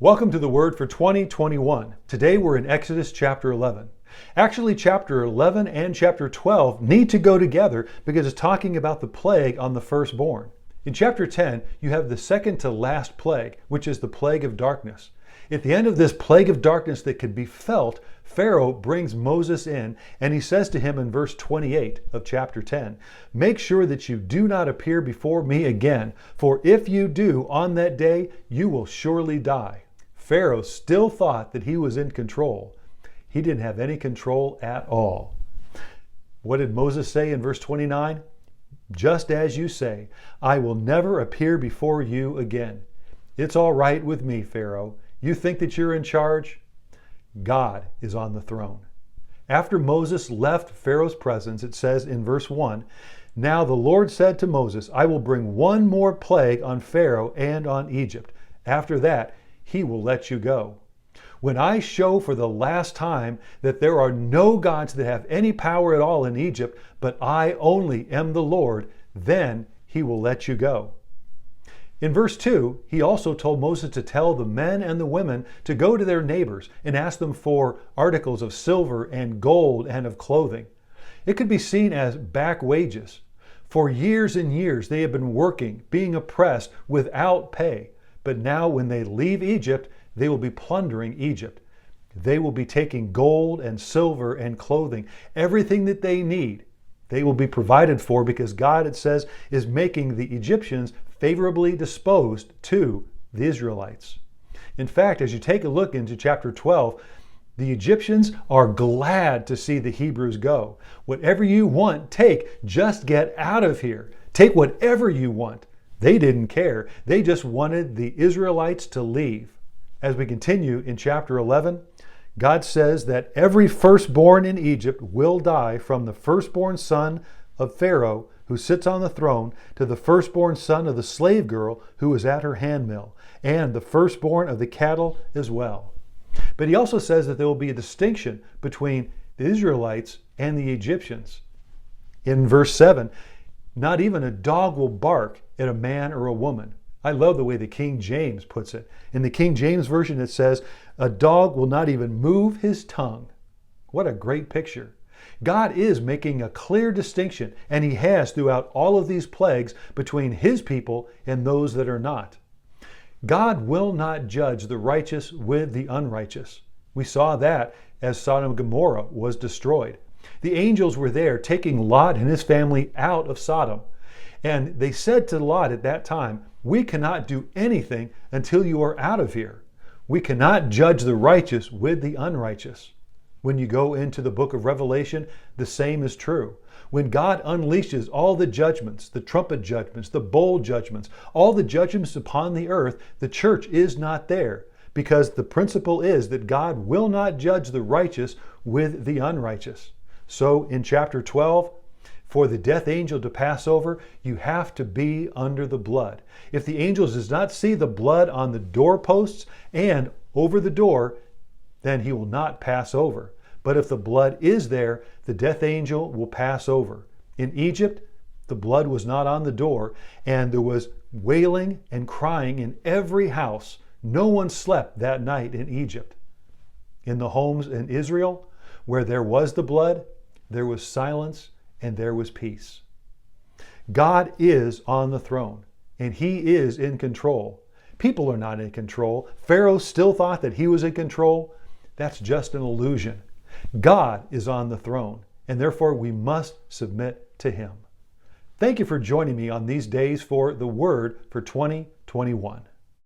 Welcome to the Word for 2021. Today we're in Exodus chapter 11. Actually, chapter 11 and chapter 12 need to go together because it's talking about the plague on the firstborn. In chapter 10, you have the second to last plague, which is the plague of darkness. At the end of this plague of darkness that could be felt, Pharaoh brings Moses in and he says to him in verse 28 of chapter 10, "Make sure that you do not appear before me again, for if you do, on that day you will surely die." Pharaoh still thought that he was in control. He didn't have any control at all. What did Moses say in verse 29? "Just as you say, I will never appear before you again." It's all right with me, Pharaoh. You think that you're in charge? God is on the throne. After Moses left Pharaoh's presence, it says in verse 1, "Now the Lord said to Moses, I will bring one more plague on Pharaoh and on Egypt. After that, he will let you go. When I show for the last time that there are no gods that have any power at all in Egypt, but I only am the Lord, then he will let you go." In verse 2, he also told Moses to tell the men and the women to go to their neighbors and ask them for articles of silver and gold and of clothing. It could be seen as back wages. For years and years they have been working, being oppressed without pay. But now when they leave Egypt, they will be plundering Egypt. They will be taking gold and silver and clothing, everything that they need. They will be provided for because God, it says, is making the Egyptians favorably disposed to the Israelites. In fact, as you take a look into chapter 12, the Egyptians are glad to see the Hebrews go. Whatever you want, take. Just get out of here. Take whatever you want. They didn't care. They just wanted the Israelites to leave. As we continue in chapter 11, God says that every firstborn in Egypt will die, from the firstborn son of Pharaoh who sits on the throne to the firstborn son of the slave girl who is at her handmill, and the firstborn of the cattle as well. But he also says that there will be a distinction between the Israelites and the Egyptians. In verse 7, not even a dog will bark at a man or a woman. I love the way the King James puts it. In the King James Version it says, "A dog will not even move his tongue." What a great picture. God is making a clear distinction, and he has throughout all of these plagues, between his people and those that are not. God will not judge the righteous with the unrighteous. We saw that as Sodom and Gomorrah was destroyed. The angels were there taking Lot and his family out of Sodom. And they said to Lot at that time, "We cannot do anything until you are out of here. We cannot judge the righteous with the unrighteous." When you go into the book of Revelation, the same is true. When God unleashes all the judgments, the trumpet judgments, the bowl judgments, all the judgments upon the earth, the church is not there, because the principle is that God will not judge the righteous with the unrighteous. So in chapter 12, for the death angel to pass over, you have to be under the blood. If the angel does not see the blood on the doorposts and over the door, then he will not pass over. But if the blood is there, the death angel will pass over. In Egypt, the blood was not on the door, and there was wailing and crying in every house. No one slept that night in Egypt. In the homes in Israel, where there was the blood, there was silence and there was peace. God is on the throne, and he is in control. People are not in control. Pharaoh still thought that he was in control. That's just an illusion. God is on the throne, and therefore we must submit to him. Thank you for joining me on these days for the Word for 2021.